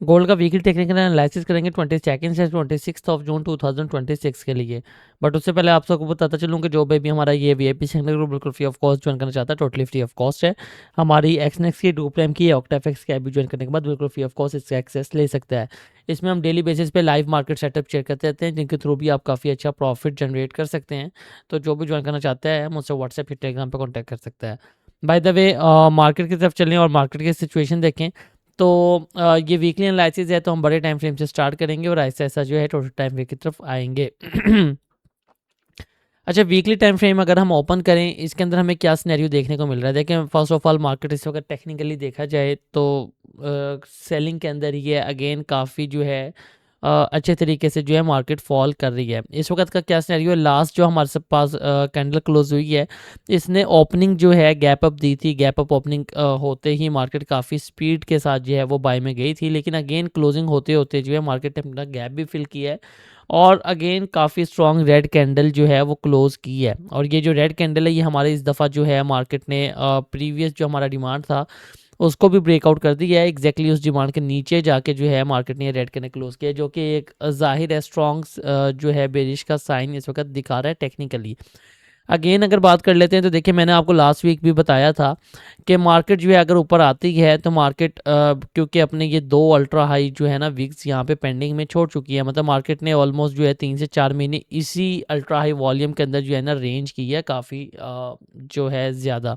Gold का weekly technical analysis करेंगे 22 से 26 जून 2026 के लिए। बट उससे पहले आप सबको बताता चलूँ कि जो भी हमारा ये वीआईपी सिंगल ग्रुप बिल्कुल फ्री ऑफ कॉस्ट ज्वाइन करना चाहता है, टोटली फ्री ऑफ कॉस्ट है। हमारी एक्सनेक्स की डू प्राइम की ऑक्टाफेक्स की ऐप भी ज्वाइन करने के बाद बिल्कुल फ्री ऑफ कॉस्ट इसका एक्सेस ले सकता है। इसमें हम डेली बेसिस पे लाइव मार्केट सेटअप शेयर करते रहते हैं, जिनके थ्रू भी आप काफ़ी अच्छा प्रॉफिट जनरेट कर सकते हैं। तो जो भी ज्वाइन करना चाहता है मुझसे व्हाट्सएप या टेलीग्राम पर कॉन्टैक्ट कर सकता है। बाय द वे मार्केट की तरफ चलें और मार्केट की सिचुएशन देखें तो ये वीकली एनालिसिस है, तो हम बड़े टाइम फ्रेम से स्टार्ट करेंगे और ऐसा ऐसा जो है टोटल टाइम फ्रेम की तरफ आएंगे। अच्छा, वीकली टाइम फ्रेम अगर हम ओपन करें, इसके अंदर हमें क्या सिनेरियो देखने को मिल रहा है। देखें, फर्स्ट ऑफ ऑल मार्केट इस वक्त टेक्निकली देखा जाए तो सेलिंग के अंदर ये अगेन काफ़ी जो है अच्छे तरीके से जो है मार्केट फॉल कर रही है। इस वक्त का क्या सिनेरियो है, लास्ट जो हमारे पास कैंडल क्लोज हुई है, इसने ओपनिंग जो है गैप अप दी थी। गैप अप ओपनिंग होते ही मार्केट काफ़ी स्पीड के साथ जो है वो बाय में गई थी, लेकिन अगेन क्लोजिंग होते होते जो है मार्केट ने अपना गैप भी फिल किया है और अगेन काफ़ी स्ट्रॉन्ग रेड कैंडल जो है वो क्लोज़ की है। और ये जो रेड कैंडल है ये हमारे इस दफ़ा जो है मार्केट ने प्रीवियस जो हमारा डिमांड था उसको भी ब्रेकआउट कर दिया है। एग्जैक्टली उस डिमांड के नीचे जाके जो है मार्केट ने रेड कैंडल क्लोज किया है, जो कि एक ज़ाहिर है स्ट्रॉन्ग जो है बेरिश का साइन इस वक्त दिखा रहा है टेक्निकली। अगेन अगर बात कर लेते हैं तो देखिए, मैंने आपको लास्ट वीक भी बताया था कि मार्केट जो है अगर ऊपर आती है तो मार्केट क्योंकि अपने ये दो अल्ट्रा हाई जो है ना वीक्स यहाँ पे पेंडिंग में छोड़ चुकी है। मतलब मार्केट ने ऑलमोस्ट जो है 3 से 4 महीने इसी अल्ट्रा हाई वॉल्यूम के अंदर जो है ना रेंज की है काफ़ी जो है ज़्यादा।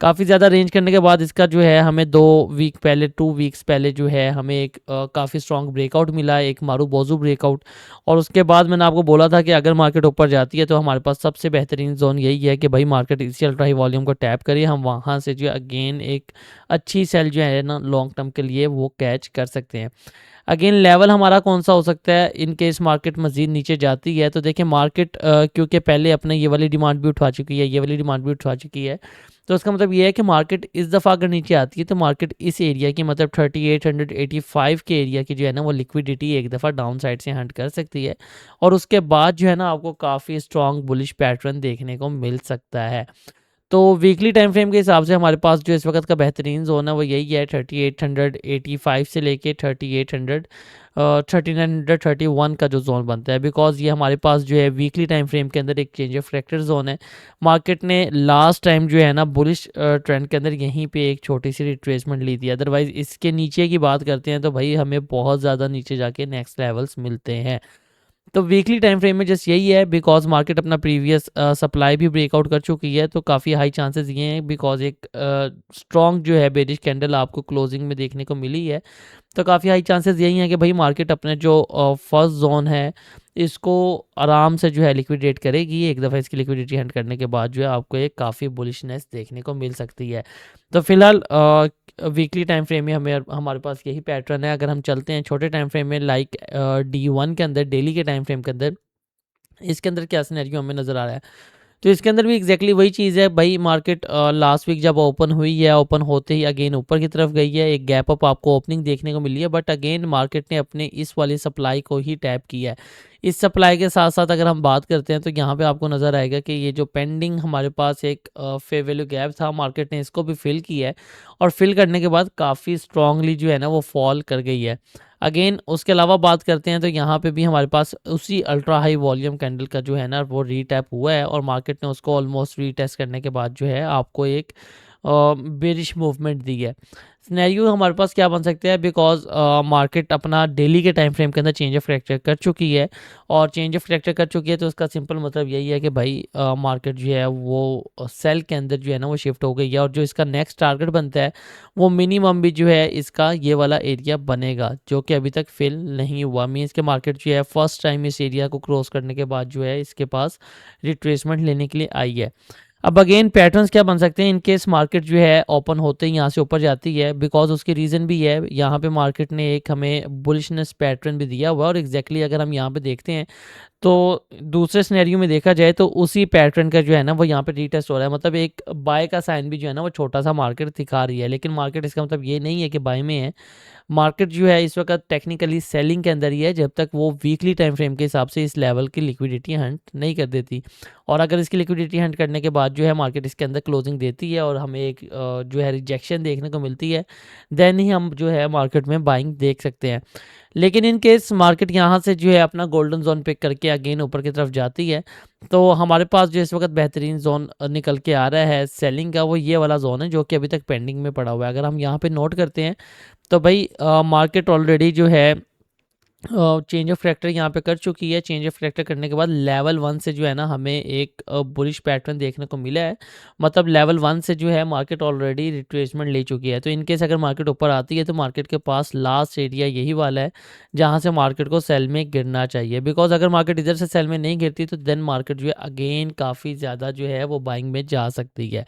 काफ़ी ज़्यादा रेंज करने के बाद इसका जो है हमें 2 वीक पहले 2 वीक्स पहले जो है हमें एक काफ़ी स्ट्रॉन्ग ब्रेकआउट मिला है, एक मारू बोजू ब्रेकआउट। और उसके बाद मैंने आपको बोला था कि अगर मार्केट ऊपर जाती है तो हमारे पास सबसे बेहतरीन जोन यही है कि भाई मार्केट इसी अल्ट्रा हाई वॉल्यूम को टैप करिए, हम वहाँ से जो अगेन एक अच्छी सेल जो है ना लॉन्ग टर्म के लिए वो कैच कर सकते हैं। अगेन लेवल हमारा कौन सा हो सकता है इन केस मार्केट मजीद नीचे जाती है। तो देखिए मार्केट क्योंकि पहले अपने ये वाली डिमांड भी उठा चुकी है, ये वाली डिमांड भी उठा चुकी है, तो इसका मतलब ये है कि मार्केट इस दफ़ा अगर नीचे आती है तो मार्केट इस एरिया की मतलब 3885 के एरिया की जो है ना वो लिक्विडिटी एक दफ़ा डाउन साइड से हंट कर सकती है। और उसके बाद जो है ना आपको काफ़ी स्ट्रॉन्ग बुलिश पैटर्न देखने को मिल सकता है। तो वीकली टाइम फ्रेम के हिसाब से हमारे पास जो इस वक्त का बेहतरीन जोन है वो यही है 3885 से लेके 3931 का जो जोन बनता है। बिकॉज ये हमारे पास जो है वीकली टाइम फ्रेम के अंदर एक चेंज ऑफ फैक्टर जोन है। मार्केट ने लास्ट टाइम जो है ना बुलिश ट्रेंड के अंदर यहीं पे एक छोटी सी रिट्रेसमेंट ली थी। अदरवाइज इसके नीचे की बात करते हैं तो भाई हमें बहुत ज़्यादा नीचे जाके नेक्स्ट लेवल्स मिलते हैं। तो वीकली टाइम फ्रेम में जस्ट यही है, बिकॉज मार्केट अपना प्रीवियस सप्लाई भी ब्रेकआउट कर चुकी है, तो काफ़ी हाई चांसेस ये हैं बिकॉज एक स्ट्रॉन्ग जो है बेरिश कैंडल आपको क्लोजिंग में देखने को मिली है। तो काफ़ी हाई चांसेस यही हैं कि भाई मार्केट अपने जो फर्स्ट जोन है इसको आराम से जो है लिक्विडेट करेगी। एक दफ़ा इसकी लिक्विडिटी हंट करने के बाद जो है आपको एक काफ़ी बुलिशनेस देखने को मिल सकती है। तो फिलहाल वीकली टाइम फ्रेम में हमें हमारे पास यही पैटर्न है। अगर हम चलते हैं छोटे टाइम फ्रेम में लाइक D1 के अंदर, डेली के टाइम फ्रेम के अंदर, इसके अंदर क्या सिनेरियो हमें नज़र आ रहा है। तो इसके अंदर भी एग्जैक्टली वही चीज़ है भाई। मार्केट लास्ट वीक जब ओपन हुई है, ओपन होते ही अगेन ऊपर की तरफ गई है, एक गैप अप आपको ओपनिंग देखने को मिली है, बट अगेन मार्केट ने अपने इस वाली सप्लाई को ही टैप किया है। इस सप्लाई के साथ साथ अगर हम बात करते हैं तो यहाँ पे आपको नज़र आएगा कि ये जो पेंडिंग हमारे पास एक फेयर वैल्यू गैप था, मार्केट ने इसको भी फिल किया है और फिल करने के बाद काफ़ी स्ट्रांगली जो है ना वो फॉल कर गई है। अगेन उसके अलावा बात करते हैं तो यहाँ पे भी हमारे पास उसी अल्ट्रा हाई वॉल्यूम कैंडल का जो है ना वो रीटैप हुआ है और मार्केट ने उसको ऑलमोस्ट रीटेस्ट करने के बाद जो है आपको एक बेरिश मूवमेंट दी है। सिनेरियो हमारे पास क्या बन सकता है, बिकॉज मार्केट अपना डेली के टाइम फ्रेम के अंदर चेंज ऑफ करेक्टर कर चुकी है और चेंज ऑफ करेक्टर कर चुकी है, तो उसका सिंपल मतलब यही है कि भाई मार्केट जो है वो सेल के अंदर जो है ना वो शिफ्ट हो गई है और जो इसका नेक्स्ट टारगेट बनता है वो मिनिमम भी जो है इसका ये वाला एरिया बनेगा, जो कि अभी तक फिल नहीं हुआ। मीन्स के मार्केट जो है फर्स्ट टाइम इस एरिया को क्रॉस करने के बाद जो है इसके पास रिट्रेसमेंट लेने के लिए आई है। अब अगेन पैटर्न्स क्या बन सकते हैं इन केस मार्केट जो है ओपन होते ही यहाँ से ऊपर जाती है, बिकॉज उसकी रीज़न भी है। यहाँ पे मार्केट ने एक हमें बुलिशनेस पैटर्न भी दिया हुआ है और एग्जैक्टली अगर हम यहाँ पे देखते हैं तो दूसरे सिनेरियो में देखा जाए तो उसी पैटर्न का जो है ना वो यहाँ पे रीटेस्ट हो रहा है। मतलब एक बाय का साइन भी जो है ना वो छोटा सा मार्केट दिखा रही है, लेकिन मार्केट इसका मतलब ये नहीं है कि बाय में है। मार्केट जो है इस वक्त टेक्निकली सेलिंग के अंदर ही है जब तक वो वीकली टाइम फ्रेम के हिसाब से इस लेवल की लिक्विडिटी हंट नहीं कर देती। और अगर इसकी लिक्विडिटी हंट करने के बाद जो है मार्केट इसके अंदर क्लोजिंग देती है और हमें एक जो है रिजेक्शन देखने को मिलती है, देन ही हम जो है मार्केट में बाइंग देख सकते हैं। लेकिन इन केस मार्केट यहाँ से जो है अपना गोल्डन जोन पिक करके अगेन ऊपर की तरफ जाती है, तो हमारे पास जो इस वक्त बेहतरीन जोन निकल के आ रहा है सेलिंग का, वो ये वाला जोन है जो कि अभी तक पेंडिंग में पड़ा हुआ है। अगर हम यहाँ पे नोट करते हैं तो भाई मार्केट ऑलरेडी जो है चेंज ऑफ फैक्टर यहाँ पे कर चुकी है। चेंज ऑफ फैक्टर करने के बाद लेवल 1 से जो है ना हमें एक बुलिश पैटर्न देखने को मिला है। मतलब लेवल 1 से जो है मार्केट ऑलरेडी रिट्रेसमेंट ले चुकी है। तो इनकेस अगर मार्केट ऊपर आती है तो मार्केट के पास लास्ट एरिया यही वाला है जहाँ से मार्केट को सेल में गिरना चाहिए। बिकॉज अगर मार्केट इधर से सेल में नहीं गिरती तो देन मार्केट जो है अगेन काफ़ी ज़्यादा जो है वो बाइंग में जा सकती है।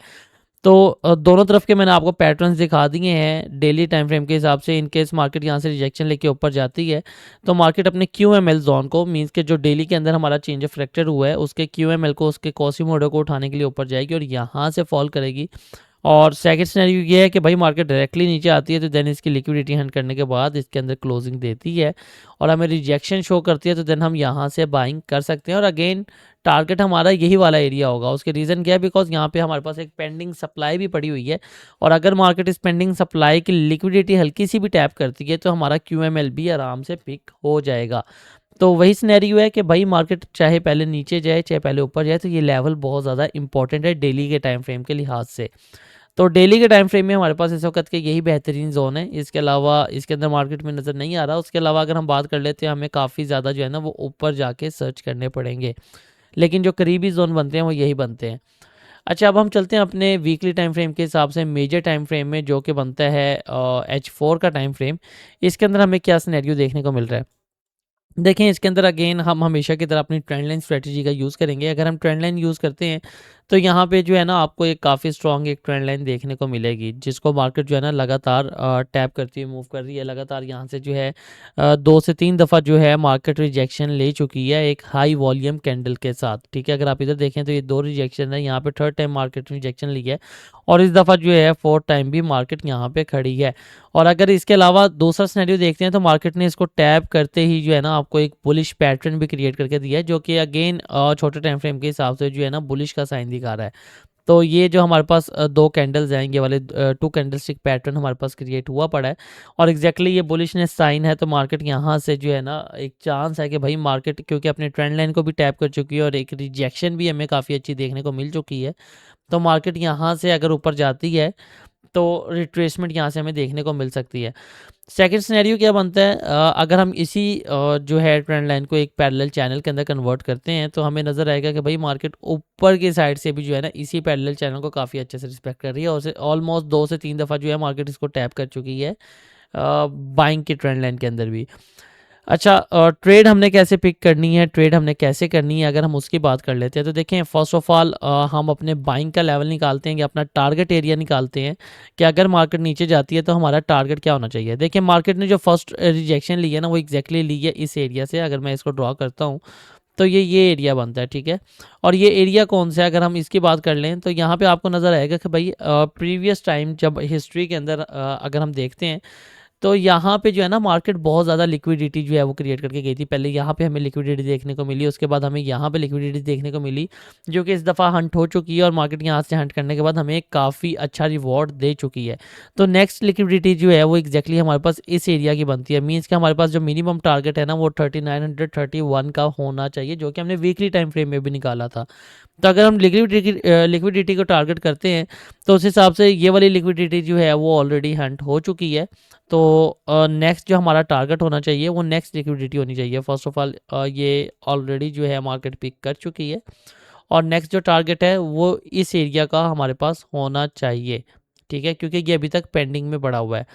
तो दोनों तरफ के मैंने आपको पैटर्न्स दिखा दिए हैं डेली टाइम फ्रेम के हिसाब से। इन केस मार्केट यहाँ से रिजेक्शन लेके ऊपर जाती है तो मार्केट अपने QML जोन को, मींस के जो डेली के अंदर हमारा चेंज ऑफ फ्रैक्चर हुआ है उसके QML को, उसके कोसिमोडो को उठाने के लिए ऊपर जाएगी और यहाँ से फॉल करेगी। और सेकंड सिनेरियो ये है कि भाई मार्केट डायरेक्टली नीचे आती है तो देन इसकी लिक्विडिटी हंट करने के बाद इसके अंदर क्लोजिंग देती है और हमें रिजेक्शन शो करती है तो देन हम यहाँ से बाइंग कर सकते हैं। और अगेन टारगेट हमारा यही वाला एरिया होगा। उसके रीज़न क्या है, बिकॉज यहाँ पे हमारे पास एक पेंडिंग सप्लाई भी पड़ी हुई है और अगर मार्केट इस पेंडिंग सप्लाई की लिक्विडिटी हल्की सी भी टैप करती है तो हमारा QML भी आराम से पिक हो जाएगा। तो वही सिनेरियो है कि भाई मार्केट चाहे पहले नीचे जाए चाहे पहले ऊपर जाए, तो ये लेवल बहुत ज़्यादा इंपॉर्टेंट है डेली के टाइम फ्रेम के लिहाज से। तो डेली के टाइम फ्रेम में हमारे पास इस वक्त के यही बेहतरीन जोन है। इसके अलावा इसके अंदर मार्केट में नज़र नहीं आ रहा। उसके अलावा अगर हम बात कर लेते हैं, हमें काफ़ी ज़्यादा जो है ना वो ऊपर जाके सर्च करने पड़ेंगे, लेकिन जो करीबी जोन बनते हैं वो यही बनते हैं। अच्छा, अब हम चलते हैं अपने वीकली टाइम फ्रेम के हिसाब से मेजर टाइम फ्रेम में, जो कि बनता है H4 का टाइम फ्रेम। इसके अंदर हमें क्या सिनेरियो देखने को मिल रहा है। देखें, इसके अंदर अगेन हम हमेशा की तरह अपनी ट्रेंड लाइन स्ट्रेटजी का यूज़ करेंगे। अगर हम ट्रेंड लाइन यूज़ करते हैं तो यहाँ पे जो है ना आपको एक काफ़ी स्ट्रॉन्ग एक ट्रेंड लाइन देखने को मिलेगी जिसको मार्केट जो है ना लगातार टैप करती हुई मूव कर रही है। लगातार यहाँ से जो है 2 से 3 दफ़ा जो है मार्केट रिजेक्शन ले चुकी है एक हाई वॉल्यूम कैंडल के साथ। ठीक है, अगर आप इधर देखें तो ये 2 रिजेक्शन है, यहाँ पे थर्ड टाइम मार्केट रिजेक्शन ली है और इस दफ़ा जो है फोर्थ टाइम भी मार्केट यहाँ पे खड़ी है। और अगर इसके अलावा दूसरा सिनेरियो देखते हैं तो मार्केट ने इसको टैप करते ही जो है ना आपको एक बुलिश पैटर्न भी क्रिएट करके दिया है, जो कि अगेन छोटे टाइम फ्रेम के हिसाब से जो है ना बुलिश का साइन दिखा रहा है। तो ये जो हमारे पास 2 कैंडल्स हैं, ये वाले 2 कैंडलस्टिक पैटर्न हमारे पास क्रिएट हुआ पड़ा है और एग्जैक्टली ये बुलिशनेस साइन है। तो मार्केट यहाँ से जो है ना एक चांस है कि भाई मार्केट क्योंकि अपने ट्रेंड लाइन को भी टैप कर चुकी है और एक रिजेक्शन भी हमें काफ़ी अच्छी देखने को मिल चुकी है, तो मार्केट यहाँ से अगर ऊपर जाती है तो रिट्रेसमेंट यहाँ से हमें देखने को मिल सकती है। सेकंड सिनेरियो क्या बनता है, अगर हम इसी जो है ट्रेंड लाइन को एक पैरेलल चैनल के अंदर कन्वर्ट करते हैं तो हमें नज़र आएगा कि भाई मार्केट ऊपर की साइड से भी जो है ना इसी पैरेलल चैनल को काफ़ी अच्छे से रिस्पेक्ट कर रही है और ऑलमोस्ट 2 से 3 दफ़ा जो है मार्केट इसको टैप कर चुकी है बाइंग की ट्रेंड लाइन के अंदर भी। अच्छा, ट्रेड हमने कैसे पिक करनी है, ट्रेड हमने कैसे करनी है, अगर हम उसकी बात कर लेते हैं तो देखें, फर्स्ट ऑफ ऑल हम अपने बाइंग का लेवल निकालते हैं कि अपना टारगेट एरिया निकालते हैं कि अगर मार्केट नीचे जाती है तो हमारा टारगेट क्या होना चाहिए। देखिए, मार्केट ने जो फर्स्ट रिजेक्शन ली है ना वो एग्जैक्टली ली है इस एरिया से। अगर मैं इसको ड्रॉ करता हूँ तो ये एरिया बनता है। ठीक है, और ये एरिया कौन सा है, अगर हम इसकी बात कर लें तो यहाँ पे आपको नज़र आएगा कि भाई प्रीवियस टाइम जब हिस्ट्री के अंदर अगर हम देखते हैं तो यहाँ पे जो है ना मार्केट बहुत ज़्यादा लिक्विडिटी जो है वो क्रिएट करके गई थी। पहले यहाँ पे हमें लिक्विडिटी देखने को मिली, उसके बाद हमें यहाँ पे लिक्विडिटी देखने को मिली जो कि इस दफ़ा हंट हो चुकी है और मार्केट यहाँ से हंट करने के बाद हमें काफ़ी अच्छा रिवॉर्ड दे चुकी है। तो नेक्स्ट लिक्विडिटी जो है वो एग्जैक्टली हमारे पास इस एरिया की बनती है। मीन्स कि हमारे पास जो मिनिमम टारगेट है ना वो 3931 का होना चाहिए, जो कि हमने वीकली टाइम फ्रेम में भी निकाला था। तो अगर हम लिक्विडिटी को टारगेट करते हैं तो उस हिसाब से ये वाली लिक्विडिटी जो है वो ऑलरेडी हंट हो चुकी है। तो नेक्स्ट जो हमारा टारगेट होना चाहिए वो नेक्स्ट लिक्विडिटी होनी चाहिए। फर्स्ट ऑफ ऑल ये ऑलरेडी जो है मार्केट पिक कर चुकी है और नेक्स्ट जो टारगेट है वो इस एरिया का हमारे पास होना चाहिए। ठीक है, क्योंकि ये अभी तक पेंडिंग में पड़ा हुआ है।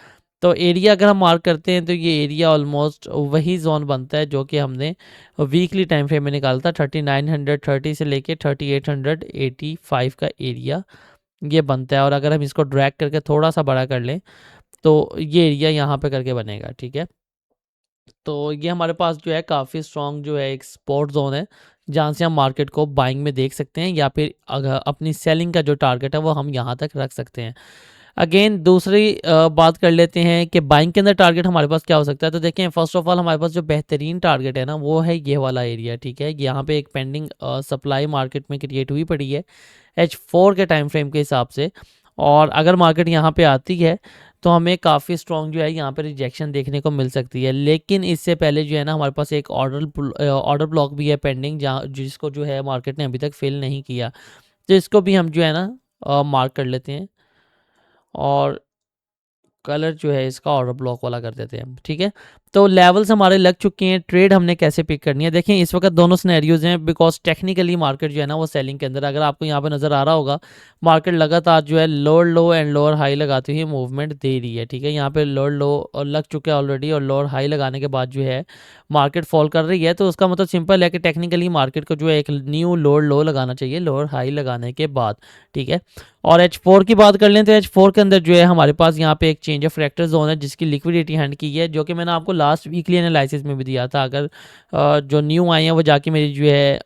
तो एरिया अगर हम मार्क करते हैं तो ये एरिया ऑलमोस्ट वही जोन बनता है जो कि हमने वीकली टाइम फ्रेम में निकाला था। 3930 से लेके 3885 का एरिया ये बनता है। और अगर हम इसको ड्रैग करके थोड़ा सा बड़ा कर लें तो ये एरिया यहाँ पे करके बनेगा। ठीक है, तो ये हमारे पास जो है काफ़ी स्ट्रॉन्ग जो है एक सपोर्ट जोन है जहाँ से हम मार्केट को बाइंग में देख सकते हैं या फिर अगर अपनी सेलिंग का जो टारगेट है वो हम यहाँ तक रख सकते हैं। अगेन दूसरी बात कर लेते हैं कि बाइंग के अंदर टारगेट हमारे पास क्या हो सकता है। तो देखें, फर्स्ट ऑफ ऑल हमारे पास जो बेहतरीन टारगेट है ना, वो है ये वाला एरिया, ठीक है। यहाँ पे एक पेंडिंग सप्लाई मार्केट में क्रिएट हुई पड़ी है H4 के टाइम फ्रेम के हिसाब से, और अगर मार्केट यहाँ पे आती है तो हमें काफ़ी स्ट्रॉन्ग जो है यहाँ पे रिजेक्शन देखने को मिल सकती है। लेकिन इससे पहले जो है ना, हमारे पास एक ऑर्डर ब्लॉक भी है पेंडिंग, जहाँ जिसको जो है मार्केट ने अभी तक फिल नहीं किया। तो इसको भी हम जो है ना मार्क कर लेते हैं, और कलर जो है इसका ऑर्डर ब्लॉक वाला कर देते हैं, ठीक है। तो लेवल्स हमारे लग चुके हैं। ट्रेड हमने कैसे पिक करनी है, देखें इस वक्त दोनों सिनेरियोज हैं, बिकॉज टेक्निकली मार्केट जो है ना वो सेलिंग के अंदर, अगर आपको यहाँ पे नज़र आ रहा होगा, मार्केट लगातार जो है lower low and lower high लगाती हुई मूवमेंट दे रही है, ठीक है। यहाँ पे लोअर लो लग चुके हैं ऑलरेडी, और लोअर हाई लगाने के बाद जो है मार्केट फॉल कर रही है। तो उसका मतलब सिंपल है कि टेक्निकली मार्केट को जो है एक न्यू लोअर लो लगाना चाहिए लोअर हाई लगाने के बाद, ठीक है। और H4 की बात कर लें तो H4 के अंदर जो है हमारे पास यहाँ पे एक चेंज ऑफ फ्रैक्टर जोन है, जिसकी लिक्विडिटी हैंड की है, जो कि मैंने आपको लास्ट वीकली एनालिसिस में भी दिया था। अगर जो न्यू आए हैं वो जाके मेरी जो है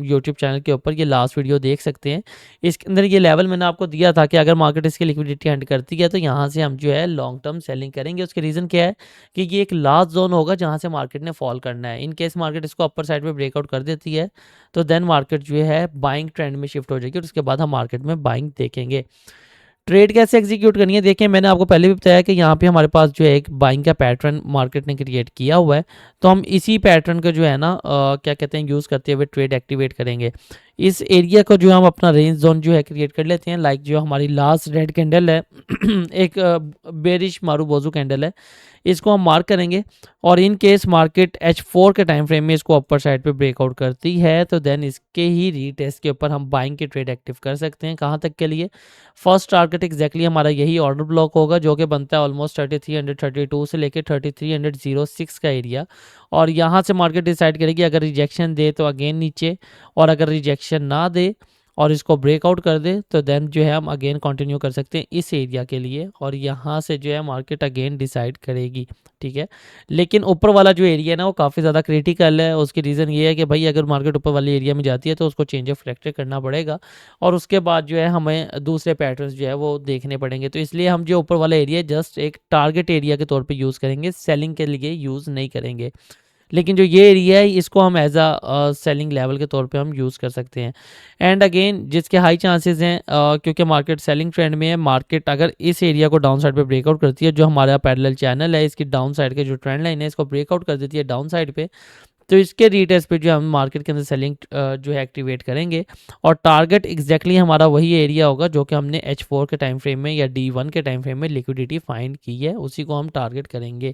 यूट्यूब चैनल के ऊपर ये लास्ट वीडियो देख सकते हैं। इसके अंदर ये लेवल मैंने आपको दिया था कि अगर मार्केट इसकी लिक्विडिटी हैंड करती है तो यहाँ से हम जो है लॉन्ग टर्म सेलिंग करेंगे। उसके रीज़न क्या है कि ये एक लास्ट जोन होगा जहाँ से मार्केट ने फॉल करना है। इन केस मार्केट इसको अपर साइड में ब्रेकआउट कर देती है तो देन मार्केट जो है बाइंग ट्रेंड में शिफ्ट हो जाएगी, और उसके बाद हम मार्केट में बाइंग देखेंगे। ट्रेड कैसे एग्जीक्यूट करनी है, देखिए मैंने आपको पहले भी बताया कि यहाँ पे हमारे पास जो है एक बाइंग का पैटर्न मार्केट ने क्रिएट किया हुआ है। तो हम इसी पैटर्न को जो है ना क्या कहते हैं यूज़ करते हुए ट्रेड एक्टिवेट करेंगे। इस एरिया को जो हम अपना रेंज जोन जो है क्रिएट कर लेते हैं, लाइक जो हमारी लास्ट रेड कैंडल है एक बेरिश मारूबोजू कैंडल है, इसको हम मार्क करेंगे। और इन केस मार्केट H4 के टाइम फ्रेम में इसको अपर साइड पे ब्रेकआउट करती है तो देन इसके ही रीटेस्ट के ऊपर हम बाइंग की ट्रेड एक्टिव कर सकते हैं। कहाँ तक के लिए, फर्स्ट टारगेट एग्जैक्टली हमारा यही ऑर्डर ब्लॉक होगा, जो कि बनता है ऑलमोस्ट 3332 से लेकर 3306 का एरिया। और यहाँ से मार्केट डिसाइड करेगी, अगर रिजेक्शन दे तो अगेन नीचे, और अगर रिजेक्शन ना दे और इसको ब्रेकआउट कर दे तो देन जो है हम अगेन कंटिन्यू कर सकते हैं इस एरिया के लिए, और यहाँ से जो है मार्केट अगेन डिसाइड करेगी, ठीक है। लेकिन ऊपर वाला जो एरिया है ना वो काफ़ी ज़्यादा क्रिटिकल है। उसकी रीज़न ये है कि भाई अगर मार्केट ऊपर वाले एरिया में जाती है तो उसको चेंज ऑफ फ्रैक्चर करना पड़ेगा, और उसके बाद जो है हमें दूसरे पैटर्न्स जो है वो देखने पड़ेंगे। तो इसलिए हम जो ऊपर वाला एरिया जस्ट एक टारगेट एरिया के तौर पे यूज़ करेंगे, सेलिंग के लिए यूज़ नहीं करेंगे। लेकिन जो ये एरिया है इसको हम एज अ सेलिंग लेवल के तौर पे हम यूज़ कर सकते हैं। एंड अगेन जिसके हाई चांसेस हैं क्योंकि मार्केट सेलिंग ट्रेंड में है, मार्केट अगर इस एरिया को डाउन साइड पे ब्रेकआउट करती है, जो हमारा पैरेलल चैनल है इसकी डाउन साइड के जो ट्रेंड लाइन है इसको ब्रेकआउट कर देती है डाउन साइड पे, तो इसके रीटेस्ट पे जो हम मार्केट के अंदर सेलिंग जो है एक्टिवेट करेंगे। और टारगेट एग्जैक्टली हमारा वही एरिया होगा जो कि हमने H4 के टाइम फ्रेम में या D1 के टाइम फ्रेम में लिक्विडिटी फाइंड की है, उसी को हम टारगेट करेंगे।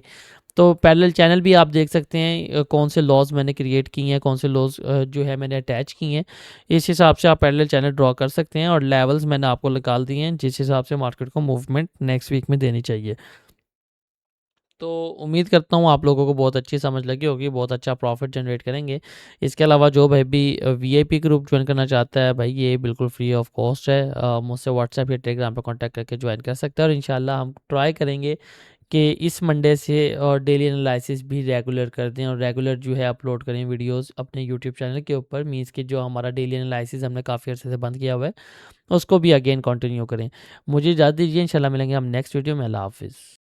तो पैरेलल चैनल भी आप देख सकते हैं कौन से लॉज मैंने क्रिएट किए हैं, कौन से लॉज जो है मैंने अटैच किए हैं, इस हिसाब से आप पैरेलल चैनल ड्रॉ कर सकते हैं। और लेवल्स मैंने आपको निकाल दिए हैं जिस हिसाब से मार्केट को मूवमेंट नेक्स्ट वीक में देनी चाहिए। तो उम्मीद करता हूँ आप लोगों को बहुत अच्छी समझ लगी होगी, बहुत अच्छा प्रॉफिट जनरेट करेंगे। इसके अलावा जो भाई भी वीआईपी ग्रुप ज्वाइन करना चाहता है भाई, ये बिल्कुल फ्री ऑफ कॉस्ट है, मुझसे व्हाट्सएप या टेलीग्राम पे कांटेक्ट करके ज्वाइन कर सकते हैं। और इंशाल्लाह हम ट्राई करेंगे कि इस मंडे से और डेली एनालिसिस भी रेगुलर कर दें, और रेगुलर जो है अपलोड करें वीडियोस अपने यूट्यूब चैनल के ऊपर। मीन्स कि जो हमारा डेली एनालिसिस हमने काफ़ी अर्से से बंद किया हुआ है उसको भी अगेन कंटिन्यू करें। मुझे इजाज़त दीजिए, इंशाल्लाह मिलेंगे हम नेक्स्ट वीडियो में। अल्लाह हाफिज़।